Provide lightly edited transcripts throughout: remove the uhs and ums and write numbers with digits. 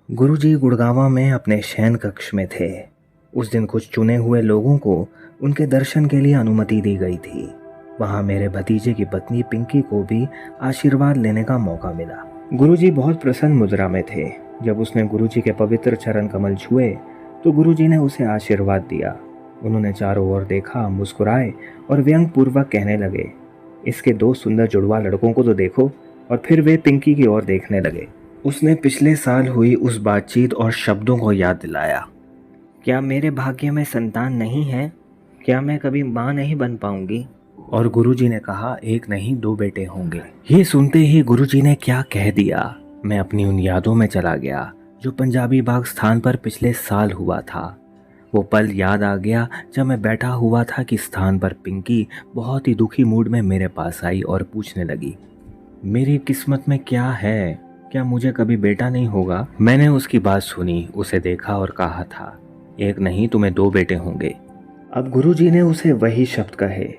गुरुजी गुड़गांवा में अपने शयन कक्ष में थे। उस दिन कुछ चुने हुए लोगों को उनके दर्शन के लिए अनुमति दी गई थी। वहां मेरे भतीजे की पत्नी पिंकी को भी आशीर्वाद लेने का मौका मिला। गुरुजी बहुत प्रसन्न मुद्रा में थे। जब उसने गुरुजी के पवित्र चरण कमल छुए तो गुरुजी ने उसे आशीर्वाद दिया। उन्होंने चारों ओर देखा, मुस्कुराए और व्यंग पूर्वक कहने लगे, इसके दो सुंदर जुड़वा लड़कों को तो देखो। और फिर वे पिंकी की ओर देखने लगे। उसने पिछले साल हुई उस बातचीत और शब्दों को याद दिलाया। क्या मेरे भाग्य में संतान नहीं है? क्या मैं कभी माँ नहीं बन पाऊंगी? और गुरुजी ने कहा, एक नहीं दो बेटे होंगे। ये सुनते ही गुरुजी ने क्या कह दिया। मैं अपनी उन यादों में चला गया जो पंजाबी बाग स्थान पर पिछले साल हुआ था। वो पल याद आ गया जब मैं बैठा हुआ था कि स्थान पर पिंकी बहुत ही दुखी मूड में मेरे पास आई और पूछने लगी, मेरी किस्मत में क्या है? क्या मुझे कभी बेटा नहीं होगा? मैंने उसकी बात सुनी, उसे देखा और कहा था, एक नहीं तुम्हें दो बेटे होंगे। अब गुरुजी ने उसे वही शब्द कहे।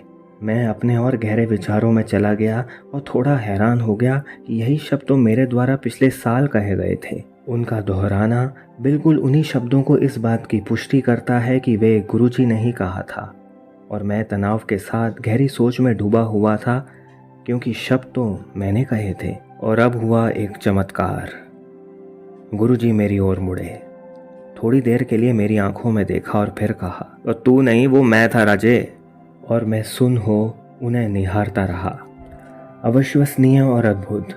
मैं अपने और गहरे विचारों में चला गया और थोड़ा हैरान हो गया कि यही शब्द तो मेरे द्वारा पिछले साल कहे गए थे। उनका दोहराना बिल्कुल उन्हीं शब्दों को इस बात की पुष्टि करता है कि वे गुरुजी ने ही कहा था। और मैं तनाव के साथ गहरी सोच में डूबा हुआ था, क्योंकि शब्द तो मैंने कहे थे। और अब हुआ एक चमत्कार। गुरुजी मेरी ओर मुड़े, थोड़ी देर के लिए मेरी आंखों में देखा और फिर कहा, और तू नहीं, वो मैं था राजे। और मैं सुन हो उन्हें निहारता रहा। अविश्वसनीय और अद्भुत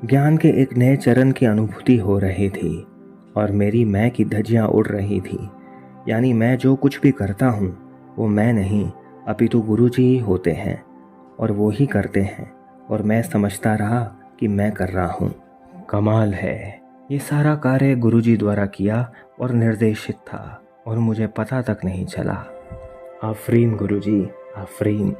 ज्ञान के एक नए चरण की अनुभूति हो रही थी और मेरी मैं की धज्जियां उड़ रही थी। यानी मैं जो कुछ भी करता हूँ वो मैं नहीं अपितु गुरुजी ही होते हैं और वो ही करते हैं, और मैं समझता रहा कि मैं कर रहा हूँ। कमाल है, ये सारा कार्य गुरुजी द्वारा किया और निर्देशित था और मुझे पता तक नहीं चला। आफरीन गुरुजी, आफरीन।